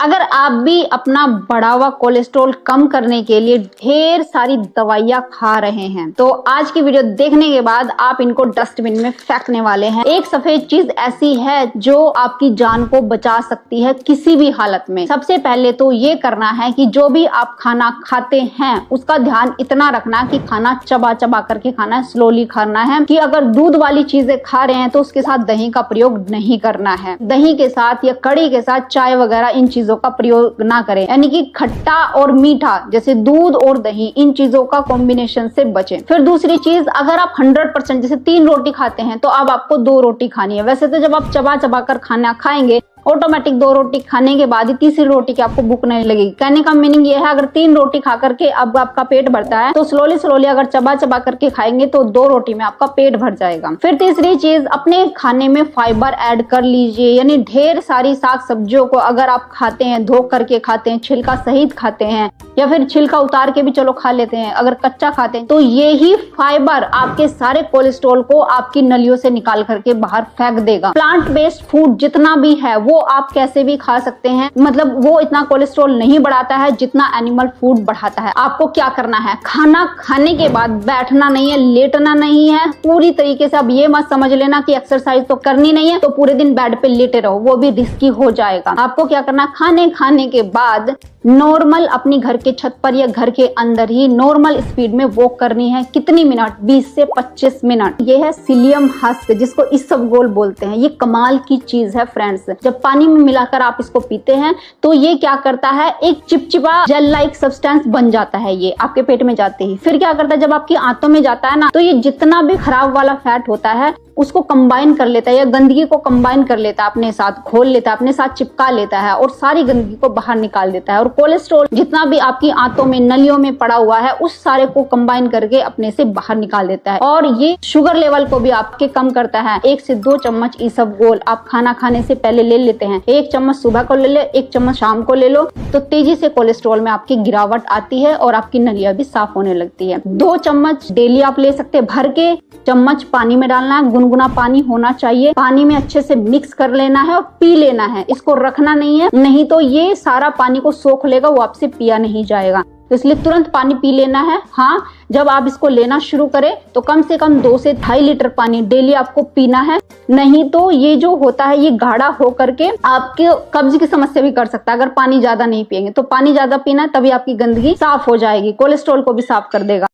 अगर आप भी अपना बढ़ा हुआ कोलेस्ट्रॉल कम करने के लिए ढेर सारी दवाइयां खा रहे हैं तो आज की वीडियो देखने के बाद आप इनको डस्टबिन में फेंकने वाले हैं। एक सफेद चीज ऐसी है जो आपकी जान को बचा सकती है किसी भी हालत में। सबसे पहले तो ये करना है कि जो भी आप खाना खाते हैं उसका ध्यान इतना रखना कि खाना चबा चबा करके खाना है, स्लोली खाना है। कि अगर दूध वाली चीजें खा रहे हैं तो उसके साथ दही का प्रयोग नहीं करना है। दही के साथ या कड़ी के साथ चाय वगैरह इन चीजों का प्रयोग ना करें, यानी कि खट्टा और मीठा जैसे दूध और दही इन चीजों का कॉम्बिनेशन से बचें। फिर दूसरी चीज, अगर आप 100% जैसे 3 रोटी खाते हैं तो अब आपको 2 रोटी खानी है। वैसे तो जब आप चबा चबा कर खाना खाएंगे ऑटोमेटिक 2 रोटी खाने के बाद ही तीसरी रोटी की आपको भूख नहीं लगेगी। कहने का मीनिंग ये है, अगर 3 रोटी खा करके अब आपका पेट भरता है तो स्लोली अगर चबा चबा करके खाएंगे तो 2 रोटी में आपका पेट भर जाएगा। फिर तीसरी चीज, अपने खाने में फाइबर ऐड कर लीजिए, यानी ढेर सारी साग सब्जियों को अगर आप खाते हैं, धो करके खाते हैं, छिलका सहित खाते हैं या फिर छिलका उतार के भी चलो खा लेते हैं, अगर कच्चा खाते हैं तो ये ही फाइबर आपके सारे कोलेस्ट्रॉल को आपकी नलियों से निकाल करके बाहर फेंक देगा। प्लांट बेस्ड फूड जितना भी है वो आप कैसे भी खा सकते हैं, मतलब वो इतना कोलेस्ट्रॉल नहीं बढ़ाता है जितना एनिमल फूड बढ़ाता है। आपको क्या करना है, खाना खाने के बाद बैठना नहीं है, लेटना नहीं है पूरी तरीके से। अब ये मत समझ लेना कि एक्सरसाइज तो करनी नहीं है तो पूरे दिन बेड पे लेटे रहो, वो भी रिस्की हो जाएगा। आपको क्या करना, खाने के बाद नॉर्मल अपनी घर के छत पर या घर के अंदर ही नॉर्मल स्पीड में वॉक करनी है। कितनी मिनट, 20 से 25 मिनट। ये है सिलियम हस्क जिसको इसबगोल बोलते हैं। ये कमाल की चीज है फ्रेंड्स। जब पानी में मिलाकर आप इसको पीते हैं तो ये क्या करता है, एक चिपचिपा जेल लाइक सब्सटेंस बन जाता है ये आपके पेट में जाते ही। फिर क्या करता है, जब आपकी आंतों में जाता है ना तो ये जितना भी खराब वाला फैट होता है उसको कंबाइन कर लेता है या गंदगी को कंबाइन कर लेता है, अपने साथ घोल लेता है, अपने साथ चिपका लेता है और सारी गंदगी को बाहर निकाल देता है। और कोलेस्ट्रॉल जितना भी आपकी आंतों में नलियों में पड़ा हुआ है उस सारे को कंबाइन करके अपने से बाहर निकाल देता है। और ये शुगर लेवल को भी आपके कम करता है। 1 से 2 चम्मच इसबगोल आप खाना खाने से पहले ले लेते हैं। 1 चम्मच सुबह को ले ले, 1 चम्मच शाम को ले लो तो तेजी से कोलेस्ट्रॉल में आपकी गिरावट आती है और आपकी नलियां भी साफ होने लगती है। 2 चम्मच डेली आप ले सकते हैं। भर के चम्मच पानी में डालना है, गुनगुना पानी होना चाहिए। पानी में अच्छे से मिक्स कर लेना है और पी लेना है, इसको रखना नहीं है, नहीं तो ये सारा पानी को सोख लेगा, वो आपसे पिया नहीं जाएगा। तो इसलिए तुरंत पानी पी लेना है। हाँ, जब आप इसको लेना शुरू करें तो कम से कम 2 से 2.5 लीटर पानी डेली आपको पीना है, नहीं तो ये जो होता है ये गाढ़ा हो करके आपके कब्ज की समस्या भी कर सकता है। अगर पानी ज्यादा नहीं पिएंगे तो पानी ज्यादा पीना है, तभी आपकी गंदगी साफ हो जाएगी, कोलेस्ट्रॉल को भी साफ कर देगा।